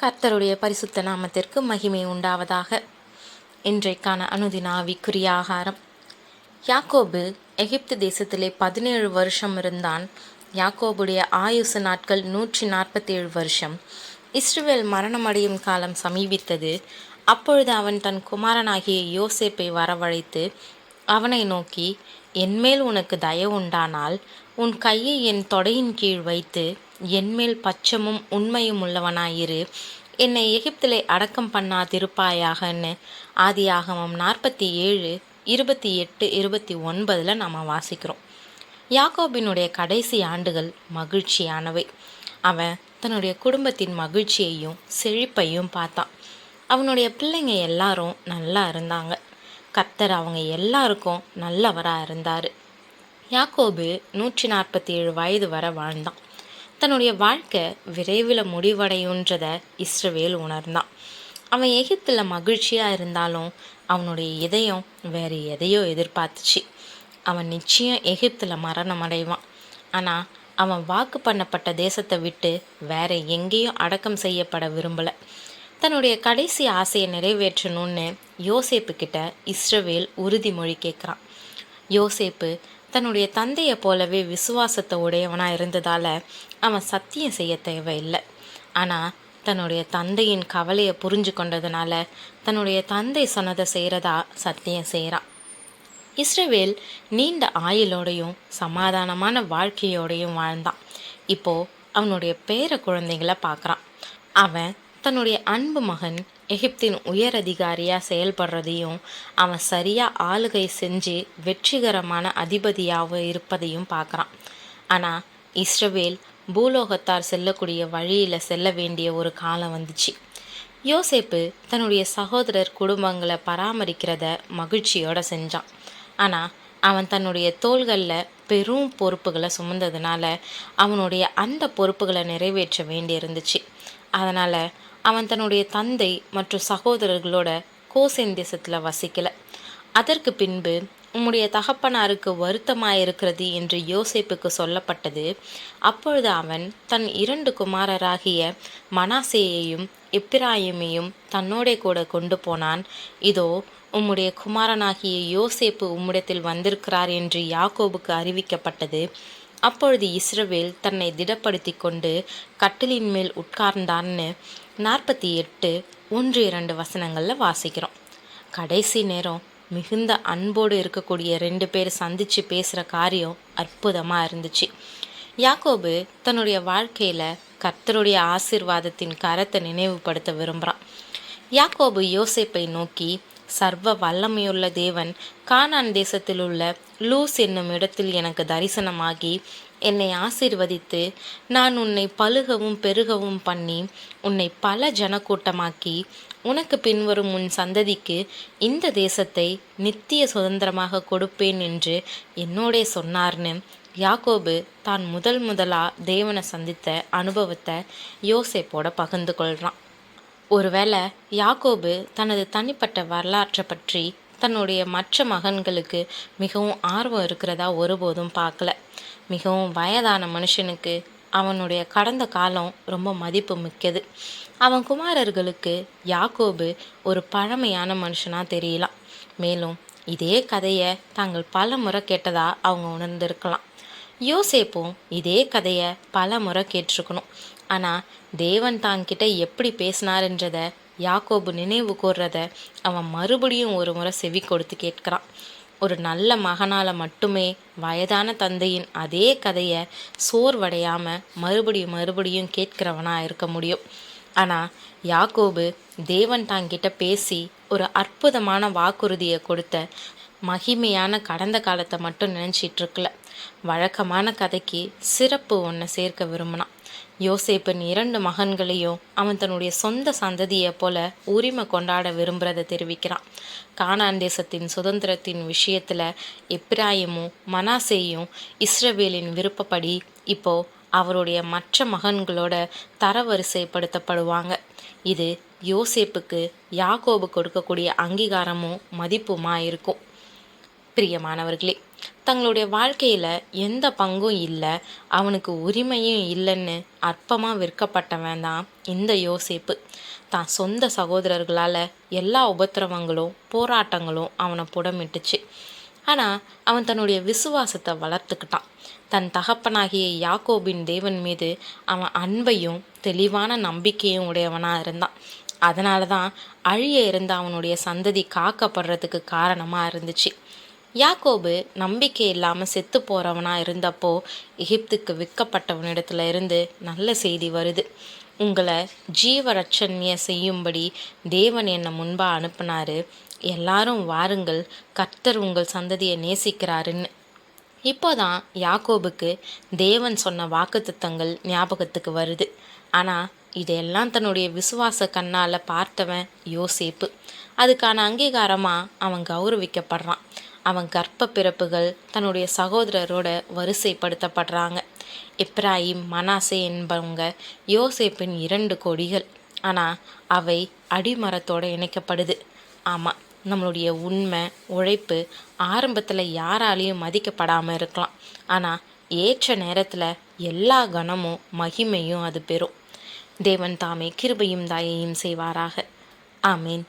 கர்த்தருடைய பரிசுத்த நாமத்திற்கு மகிமை உண்டாவதாக. இன்றைக்கான அனுதின ஆவிக்குரிய ஆகாரம். யாக்கோபு எகிப்து தேசத்திலே 17 வருஷம் இருந்தான். யாக்கோபுடைய ஆயுசு நாட்கள் 147 வருஷம். இஸ்ரவேல் மரணமடையும் காலம் சமீபித்தது. அப்பொழுது அவன் தன் குமாரனாகிய யோசேப்பை வரவழைத்து அவனை நோக்கி, என்மேல் உனக்கு தயவு உண்டானால் உன் கையை என் தொடையின் கீழ் வைத்து என்மேல் பட்சமும் உண்மையும் உள்ளவனாயிரு, என்னை எகிப்திலே அடக்கம் பண்ணாதிருப்பாயாகன்னு ஆதியாகமம் 47, 28, 29 நாம் வாசிக்கிறோம். யாக்கோபினுடைய கடைசி ஆண்டுகள் மகிழ்ச்சியானவை. அவன் தன்னுடைய குடும்பத்தின் மகிழ்ச்சியையும் செழிப்பையும் பார்த்தான். அவனுடைய பிள்ளைங்க எல்லாரும் நல்லா இருந்தாங்க. கர்த்தர் அவங்க எல்லாருக்கும் நல்லவராக இருந்தார். யாக்கோபு 147 வயது வரை வாழ்ந்தான். தன்னுடைய வாழ்க்கை விரைவில் முடிவடையுன்றதை இஸ்ரவேல் உணர்ந்தான். அவன் எகிப்தில் மகிழ்ச்சியாக இருந்தாலும் அவனுடைய இதயம் வேறு எதையோ எதிர்பார்த்துச்சு. அவன் நிச்சயம் எகிப்தில் மரணம் அடைவான். ஆனால் அவன் வாக்கு பண்ணப்பட்ட தேசத்தை விட்டு வேற எங்கேயும் அடக்கம் செய்யப்பட விரும்பலை. தன்னுடைய கடைசி ஆசையை நிறைவேற்றணும்னு யோசேப்பு கிட்ட இஸ்ரவேல் உறுதிமொழி கேட்குறான். யோசேப்பு தன்னுடைய தந்தையை போலவே விசுவாசத்தை உடையவனாக இருந்ததால் அவன் சத்தியம் செய்ய தேவையில்லை. ஆனால் தன்னுடைய தந்தையின் கவலையை புரிஞ்சு கொண்டதுனால தன்னுடைய தந்தை சொன்னதை செய்கிறதா சத்தியம் செய்கிறான். இஸ்ரவேல் நீண்ட ஆயுளோடையும் சமாதானமான வாழ்க்கையோடையும் வாழ்ந்தான். இப்போது அவனுடைய பேர குழந்தைகளை பார்க்குறான். அவன் தன்னுடைய அன்பு மகன் எகிப்தின் உயர் அதிகாரியாக செயல்படுறதையும் அவன் சரியாக ஆளுகை செஞ்சு வெற்றிகரமான அதிபதியாக இருப்பதையும் பார்க்குறான். ஆனால் இஸ்ரவேல் பூலோகத்தார் செல்லக்கூடிய வழியில் செல்ல வேண்டிய ஒரு காலம் வந்துச்சு. யோசேப்பு தன்னுடைய சகோதரர் குடும்பங்களை பராமரிக்கிறத மகிழ்ச்சியோடு செஞ்சான். ஆனால் அவன் தன்னுடைய தோள்களில் பெரும் பொறுப்புகளை சுமந்ததுனால அவனுடைய அந்த பொறுப்புகளை நிறைவேற்ற வேண்டியிருந்துச்சு. அதனால் அவன் தன்னுடைய தந்தை மற்றும் சகோதரர்களோட கோசேன் தேசத்தில் வசிக்கலை. அதற்கு பின்பு உம்முடைய தகப்பனாருக்கு வருத்தமாயிருக்கிறது என்று யோசேப்புக்கு சொல்லப்பட்டது. அப்பொழுது அவன் தன் 2 குமாரராகிய மனாசேயையும் எப்பிராயிமையும் தன்னோட கூட கொண்டு போனான். இதோ உம்முடைய குமாரனாகிய யோசேப்பு உம்மிடத்தில் வந்திருக்கிறார் என்று யாக்கோபுக்கு அறிவிக்கப்பட்டது. அப்பொழுது இஸ்ரவேல் தன்னை திடப்படுத்தி கொண்டு கட்டிலின் மேல் உட்கார்ந்தான்னு 48, 1-2 வசனங்களில் வாசிக்கிறோம். கடைசி நேரம் மிகுந்த அன்போடு இருக்கக்கூடிய 2 பேர் சந்தித்து பேசுகிற காரியம் அற்புதமாக இருந்துச்சு. யாக்கோபு தன்னுடைய வாழ்க்கையில் கர்த்தருடைய ஆசீர்வாதத்தின் கரத்தை நினைவுபடுத்த விரும்புகிறான். யாக்கோபு யோசேப்பை நோக்கி, சர்வ வல்லமையுள்ள தேவன் கானான் தேசத்தில் உள்ள லூஸ் என்னும் இடத்தில் எனக்கு தரிசனமாகி என்னை ஆசீர்வதித்து நான் உன்னை பலுகவும் பெருகவும் பண்ணி உன்னை பல ஜனக்கூட்டமாக்கி உனக்கு பின்வரும் உன் சந்ததிக்கு இந்த தேசத்தை நித்திய சுதந்திரமாக கொடுப்பேன் என்று என்னோடே சொன்னார்னு யாக்கோபு தான் முதலாக தேவனை சந்தித்த அனுபவத்தை யோசேப்போட பகிர்ந்து கொள்கிறான். ஒருவேளை யாக்கோபு தனது தனிப்பட்ட வரலாற்றை பற்றி தன்னுடைய மற்ற மகன்களுக்கு மிகவும் ஆர்வம் இருக்கிறதா ஒருபோதும் பார்க்கல. மிகவும் வயதான மனுஷனுக்கு அவனுடைய கடந்த காலம் ரொம்ப மதிப்பு மிக்கது. அவன் குமாரர்களுக்கு யாக்கோபு ஒரு பழமையான மனுஷனாக தெரியலாம். மேலும் இதே கதையை தாங்கள் பல முறை கேட்டதா அவங்க உணர்ந்திருக்கலாம். யோசேப்பும் இதே கதையை பல முறை கேட்டிருக்கணும். ஆனால் தேவன் தாங்கிட்ட எப்படி பேசினார்ன்றதை யாக்கோபு நினைவு கூர்றத அவன் மறுபடியும் ஒரு முறை செவி கொடுத்து கேட்குறான். ஒரு நல்ல மகனால் மட்டுமே வயதான தந்தையின் அதே கதையை சோர்வடையாமல் மறுபடியும் கேட்கிறவனாக இருக்க முடியும். ஆனால் யாக்கோபு தேவன் தாங்கிட்ட பேசி ஒரு அற்புதமான வாக்குறுதியை கொடுத்த மகிமையான கடந்த காலத்தை மட்டும் நினச்சிட்ருக்கல. வழக்கமான கதைக்கு சிறப்பு ஒன்றை சேர்க்க விரும்பினான். யோசேப்பின் 2 மகன்களையும் அவன் தன்னுடைய சொந்த சந்ததியை போல உரிமை கொண்டாட விரும்புகிறத தெரிவிக்கிறான். கானான் தேசத்தின் சுதந்திரத்தின் விஷயத்தில் எப்பிராயிமும் மனாசேயும் இஸ்ரவேலின் விருப்பப்படி இப்போ அவருடைய மற்ற மகன்களோட தரவரிசைப்படுத்தப்படுவாங்க. இது யோசேப்புக்கு யாக்கோபு கொடுக்கக்கூடிய அங்கீகாரமும் மதிப்புமா இருக்கும். பிரியமானவர்களே, தங்களுடைய வாழ்க்கையில் எந்த பங்கும் இல்லை, அவனுக்கு உரிமையும் இல்லைன்னு அற்பமாக விற்கப்பட்டவன் தான் இந்த யோசேப்பு. தான் சொந்த சகோதரர்களால் எல்லா உபத்திரவங்களும் போராட்டங்களும் அவனை புடமிட்டுச்சு. ஆனால் அவன் தன்னுடைய விசுவாசத்தை வளர்த்துக்கிட்டான். தன் தகப்பனாகிய யாக்கோபின் தேவன் மீது அவன் அன்பையும் தெளிவான நம்பிக்கையும் உடையவனாக இருந்தான். அதனால தான் அழிய இருந்த அவனுடைய சந்ததி காக்கப்படுறதுக்கு காரணமாக இருந்துச்சு. யாக்கோபு நம்பிக்கை இல்லாமல் செத்து போகிறவனாக இருந்தப்போ எகிப்துக்கு விற்கப்பட்டவனிடத்துல இருந்து நல்ல செய்தி வருது. உங்களை ஜீவரட்சண்ய செய்யும்படி தேவன் என்னை முன்பாக அனுப்புனாரு, எல்லாரும் வாருங்கள், கர்த்தர் உங்கள் சந்ததியை நேசிக்கிறாருன்னு. இப்போதான் யாக்கோபுக்கு தேவன் சொன்ன வாக்குத்தத்தங்கள் ஞாபகத்துக்கு வருது. ஆனால் இதெல்லாம் தன்னுடைய விசுவாச கண்ணால் பார்த்தவன் யோசேப்பு. அதுக்கான அங்கீகாரமாக அவன் கௌரவிக்கப்படுறான். அவன் கர்ப்ப பிறப்புகள் தன்னுடைய சகோதரரோட வரிசைப்படுத்தப்படுறாங்க. எப்ராயிம் மனாசே என்பவங்க யோசேப்பின் 2 கொடிகள். ஆனால் அவை அடிமரத்தோடு இணைக்கப்படுது. ஆமாம், நம்மளுடைய உண்மை உழைப்பு ஆரம்பத்தில் யாராலையும் மதிக்கப்படாமல் இருக்கலாம். ஆனால் ஏற்ற நேரத்தில் எல்லா கனமும் மகிமையும் அது பெறும். தேவன் தாமே கிருபையும் தயையும் செய்வாராக. ஆமேன்.